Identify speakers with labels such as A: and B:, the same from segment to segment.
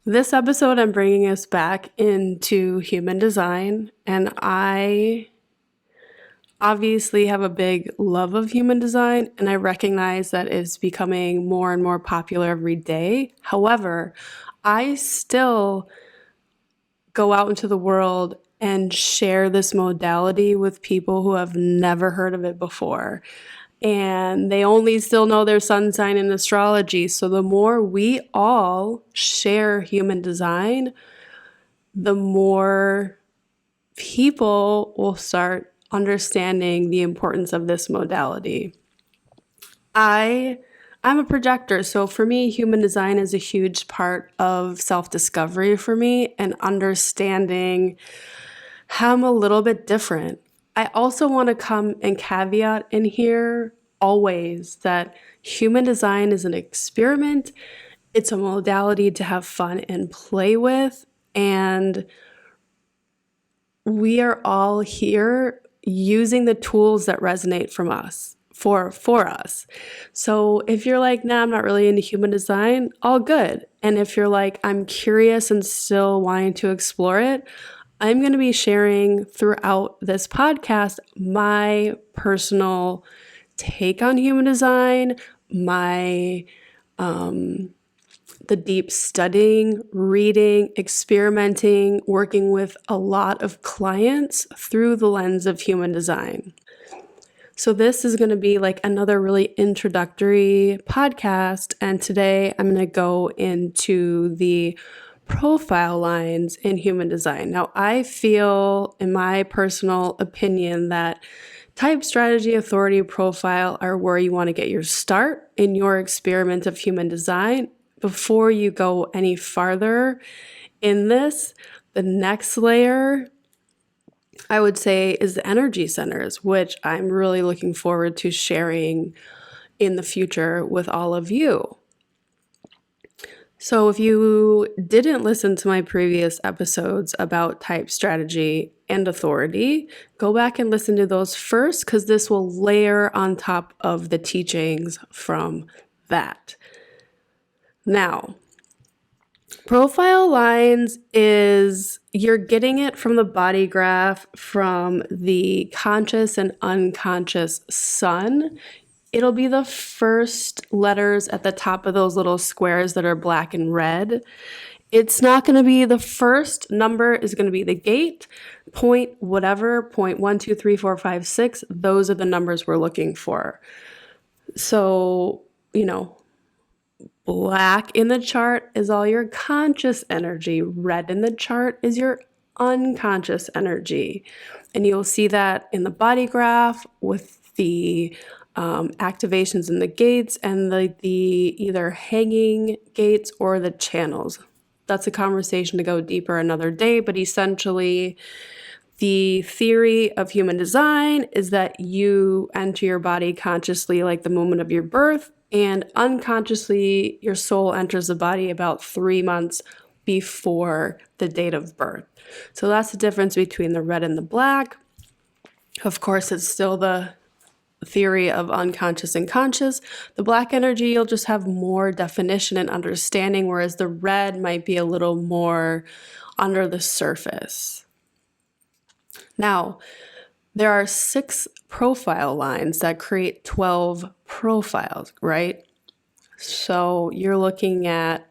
A: This episode, I'm bringing us back into human design, and I obviously have a big love of human design, and I recognize that it's becoming more and more popular every day. However, I still go out into the world and share this modality with people who have never heard of it before. And they only still know their sun sign in astrology. So the more we all share human design, the more people will start understanding the importance of this modality. I'm a projector, so for me, human design is a huge part of self-discovery for me and understanding how I'm a little bit different. I also want to come and caveat in here always that human design is an experiment. It's a modality to have fun and play with, and we are all here using the tools that resonate from us for us. So if you're like, nah, I'm not really into human design, all good. And if you're like, I'm curious and still wanting to explore it, I'm going to be sharing throughout this podcast my personal take on human design, my the deep studying, reading, experimenting, working with a lot of clients through the lens of human design. So this is going to be like another really introductory podcast, and today I'm going to go into the profile lines in human design. Now, I feel, in my personal opinion, that type, strategy, authority, profile are where you want to get your start in your experiment of human design. Before you go any farther in this, the next layer, I would say, is the energy centers, which I'm really looking forward to sharing in the future with all of you. So if you didn't listen to my previous episodes about type, strategy, and authority, go back and listen to those first, because this will layer on top of the teachings from that. Now, profile lines is you're getting it from the body graph, from the conscious and unconscious sun. It'll be the first letters at the top of those little squares that are black and red. It's not going to be the first number, is going to be the gate, point whatever, point 1, 2, 3, 4, 5, 6. Those are the numbers we're looking for. So, black in the chart is all your conscious energy. Red in the chart is your unconscious energy. And you'll see that in the body graph with the activations in the gates and the either hanging gates or the channels. That's a conversation to go deeper another day, but essentially the theory of human design is that you enter your body consciously like the moment of your birth, and unconsciously your soul enters the body about 3 months before the date of birth. So that's the difference between the red and the black. Of course, it's still the theory of unconscious and conscious. The black energy, you'll just have more definition and understanding, whereas the red might be a little more under the surface. Now, there are 6 profile lines that create 12 profiles, right? So you're looking at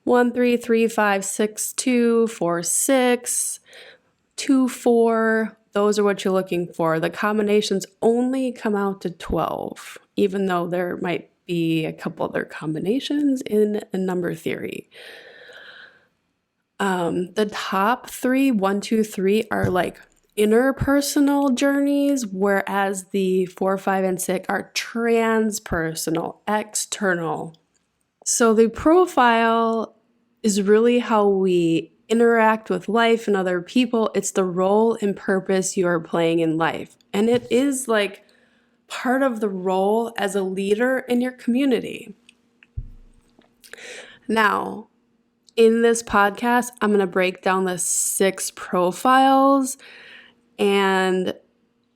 A: 1, 3, 3, 5, 6, 2, 4, 6, 2, 4. Those are what you're looking for. The combinations only come out to 12, even though there might be a couple other combinations in a number theory. The top 3, 1, 2, 3, are like interpersonal journeys, whereas the 4, 5, and 6 are transpersonal, external. So the profile is really how we interact with life and other people. It's the role and purpose you are playing in life. And it is like part of the role as a leader in your community. Now, in this podcast, I'm going to break down the 6 profiles, and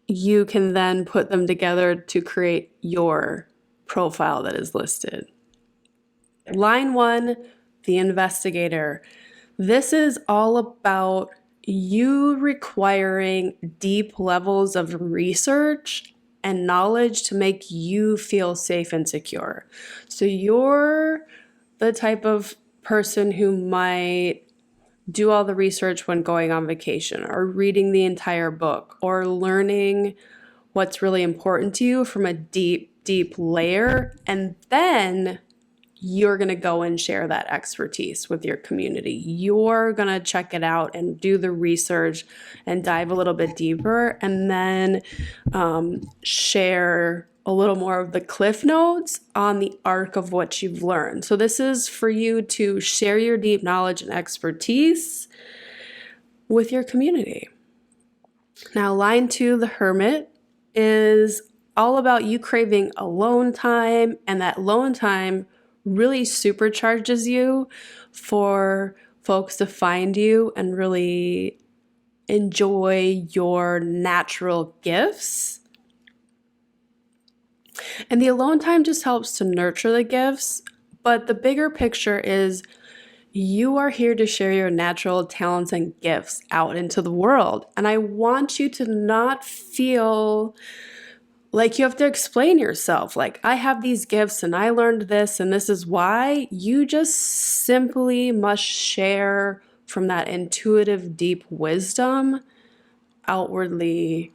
A: you can then put them together to create your profile that is listed. Line 1, the investigator. This is all about you requiring deep levels of research and knowledge to make you feel safe and secure. So you're the type of person who might do all the research when going on vacation, or reading the entire book, or learning what's really important to you from a deep layer. And then you're going to go and share that expertise with your community. You're going to check it out and do the research and dive a little bit deeper, and then share a little more of the cliff notes on the arc of what you've learned. So this is for you to share your deep knowledge and expertise with your community. Now, line 2, the hermit, is all about you craving alone time, and that alone time really supercharges you for folks to find you and really enjoy your natural gifts. And the alone time just helps to nurture the gifts, but the bigger picture is you are here to share your natural talents and gifts out into the world. And I want you to not feel like you have to explain yourself. Like, I have these gifts and I learned this and this is why. You just simply must share from that intuitive, deep wisdom outwardly.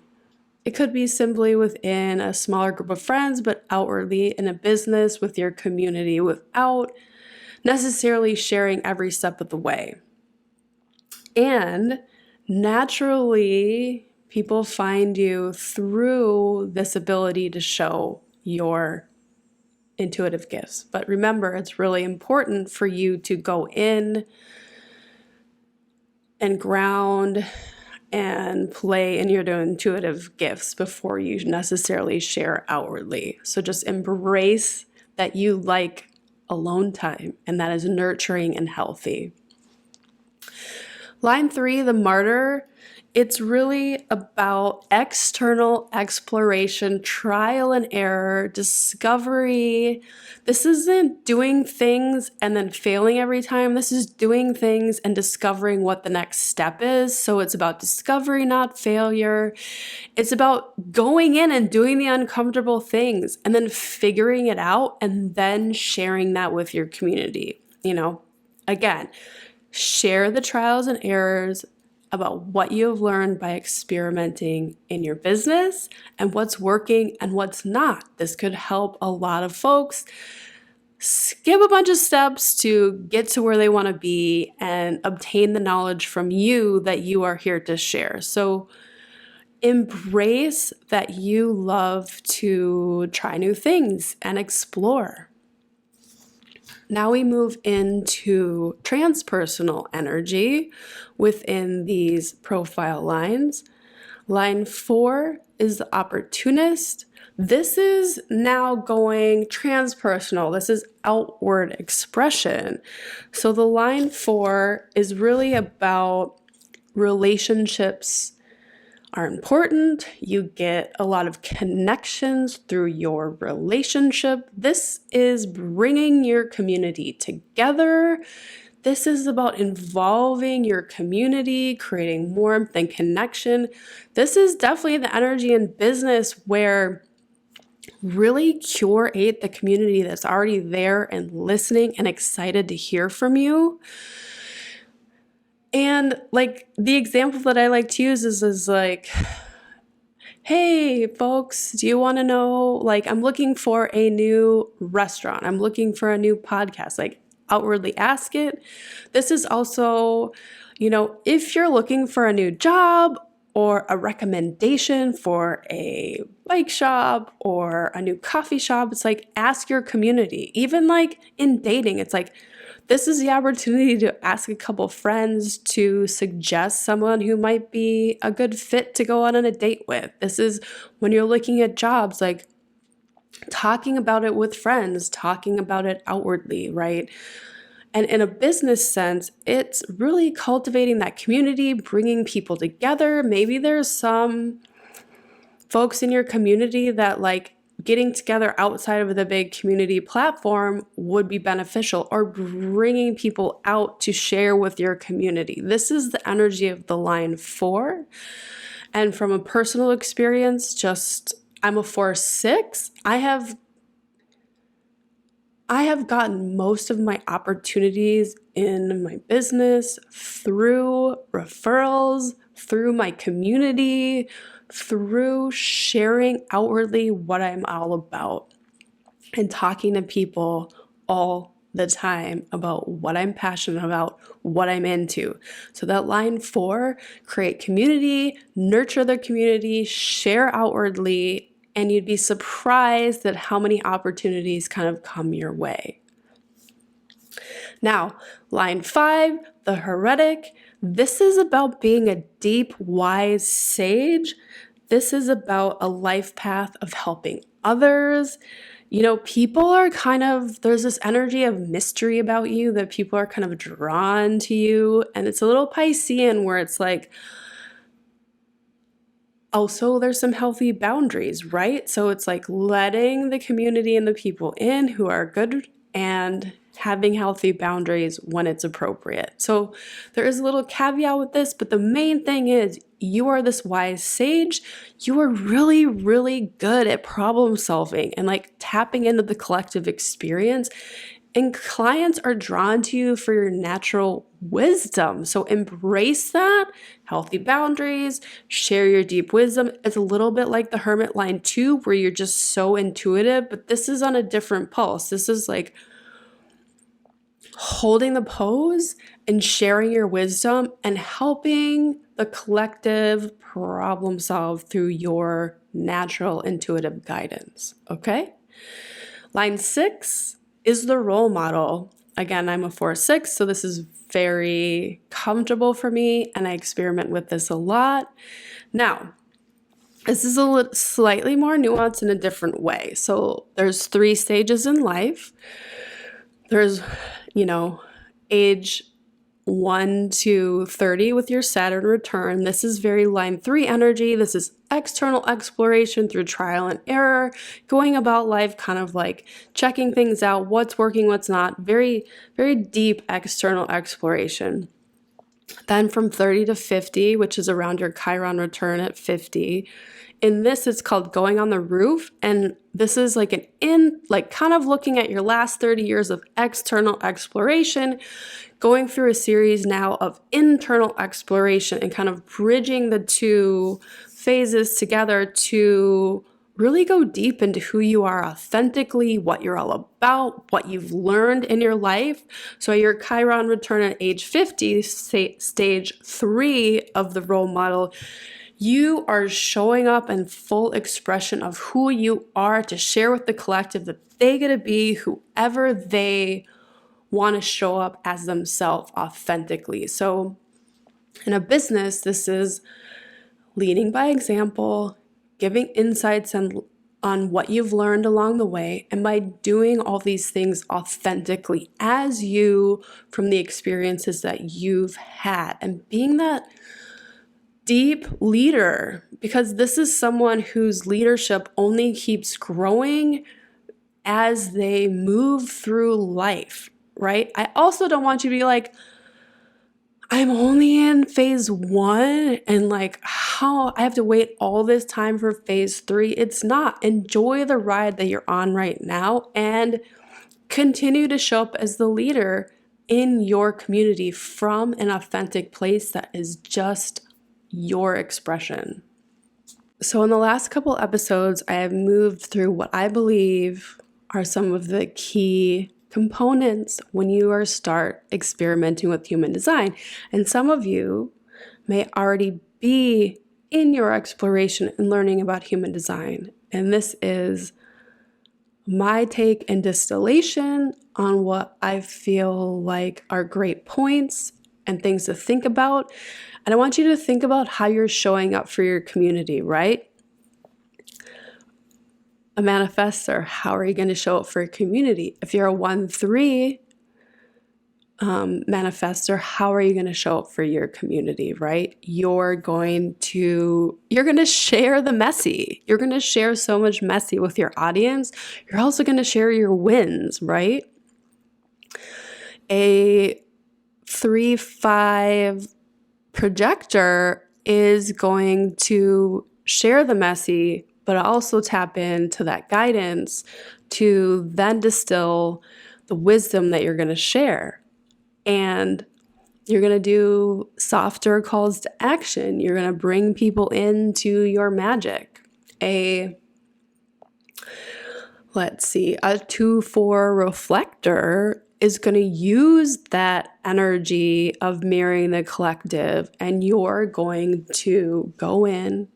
A: It could be simply within a smaller group of friends, but outwardly in a business with your community without necessarily sharing every step of the way. And naturally, people find you through this ability to show your intuitive gifts. But remember, it's really important for you to go in and ground and play in your intuitive gifts before you necessarily share outwardly. So just embrace that you like alone time, and that is nurturing and healthy. Line 3, the martyr, it's really about external exploration, trial and error, discovery. This isn't doing things and then failing every time. This is doing things and discovering what the next step is. So it's about discovery, not failure. It's about going in and doing the uncomfortable things and then figuring it out and then sharing that with your community. Again, share the trials and errors about what you have learned by experimenting in your business and what's working and what's not. This could help a lot of folks skip a bunch of steps to get to where they want to be and obtain the knowledge from you that you are here to share. So embrace that you love to try new things and explore. Now we move into transpersonal energy within these profile lines. Line 4 is the opportunist. This is now going transpersonal. This is outward expression. So the line 4 is really about relationships are important. You get a lot of connections through your relationship. This is bringing your community together. This is about involving your community, creating warmth and connection. This is definitely the energy in business where really curate the community that's already there and listening and excited to hear from you. And like the example that I like to use is like, hey folks, do you want to know, like, I'm looking for a new restaurant. I'm looking for a new podcast. Like, outwardly ask it. This is also, if you're looking for a new job or a recommendation for a bike shop or a new coffee shop, it's like, ask your community. Even like in dating, it's like, this is the opportunity to ask a couple friends to suggest someone who might be a good fit to go on a date with. This is when you're looking at jobs, like talking about it with friends, talking about it outwardly, right? And in a business sense, it's really cultivating that community, bringing people together. Maybe there's some folks in your community that like getting together outside of the big community platform would be beneficial, or bringing people out to share with your community. This is the energy of the line 4. And from a personal experience, I'm a 4/6. I have gotten most of my opportunities in my business through referrals, through my community, through sharing outwardly what I'm all about and talking to people all the time about what I'm passionate about, what I'm into. So that line 4, create community, nurture the community, share outwardly, and you'd be surprised at how many opportunities kind of come your way. Now, line 5, the heretic. This is about being a deep, wise sage. This is about a life path of helping others. People are there's this energy of mystery about you that people are kind of drawn to you. And it's a little Piscean where it's like, also there's some healthy boundaries, right? So it's like letting the community and the people in who are good and having healthy boundaries when it's appropriate. So there is a little caveat with this, but the main thing is you are this wise sage. You are really, really good at problem solving and like tapping into the collective experience. And clients are drawn to you for your natural wisdom. So embrace that, healthy boundaries, share your deep wisdom. It's a little bit like the Hermit line 2, where you're just so intuitive, but this is on a different pulse. This is like holding the pose and sharing your wisdom and helping the collective problem solve through your natural intuitive guidance. Okay? Line 6 is the role model. Again, I'm a 4/6, so this is very comfortable for me, and I experiment with this a lot. Now, this is slightly more nuanced in a different way. So there's 3 stages in life. There's, age 1 to 30 with your Saturn return. This is very line 3 energy. This is external exploration through trial and error, going about life kind of like checking things out, what's working, what's not. Very, very deep external exploration. Then from 30 to 50, which is around your Chiron return at 50, in this, it's called going on the roof. And this is like kind of looking at your last 30 years of external exploration, going through a series now of internal exploration and kind of bridging the 2 phases together to really go deep into who you are authentically, what you're all about, what you've learned in your life. So your Chiron return at age 50, stage 3 of the role model, you are showing up in full expression of who you are to share with the collective that they get to be whoever they want to show up as themselves authentically. So in a business, this is leading by example, giving insights on what you've learned along the way, and by doing all these things authentically as you from the experiences that you've had, and being that deep leader, because this is someone whose leadership only keeps growing as they move through life, right? I also don't want you to be like, I'm only in phase 1 and like how I have to wait all this time for phase 3. It's not. Enjoy the ride that you're on right now and continue to show up as the leader in your community from an authentic place that is just your expression. So in the last couple episodes, I have moved through what I believe are some of the key components when you start experimenting with human design. And some of you may already be in your exploration and learning about human design. And this is my take and distillation on what I feel like are great points and things to think about. And I want you to think about how you're showing up for your community, right? A manifestor, how are you going to show up for your community? If you're a 1/3, manifestor, how are you going to show up for your community, right? You're going to share the messy. You're going to share so much messy with your audience. You're also going to share your wins, right? A 3-5 projector is going to share the messy, but also tap into that guidance to then distill the wisdom that you're going to share. And you're going to do softer calls to action. You're going to bring people into your magic. A 2-4 reflector is going to use that energy of mirroring the collective, and you're going to go in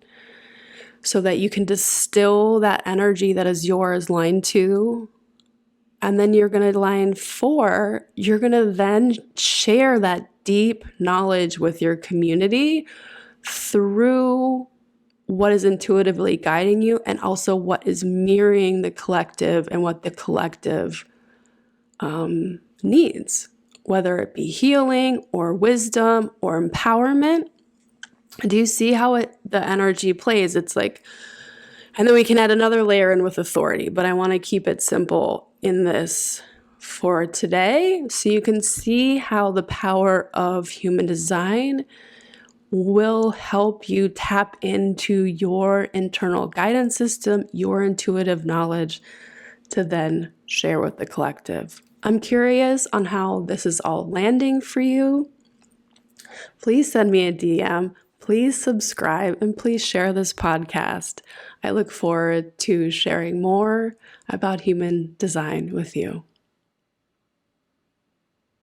A: so that you can distill that energy that is yours, line 2. And then you're going to line 4, you're going to then share that deep knowledge with your community through what is intuitively guiding you and also what is mirroring the collective and what the collective needs, whether it be healing or wisdom or empowerment. Do you see how the energy plays? It's like, and then we can add another layer in with authority, but I want to keep it simple in this for today so you can see how the power of human design will help you tap into your internal guidance system, your intuitive knowledge to then share with the collective. I'm curious on how this is all landing for you. Please send me a DM. Please subscribe and please share this podcast. I look forward to sharing more about human design with you.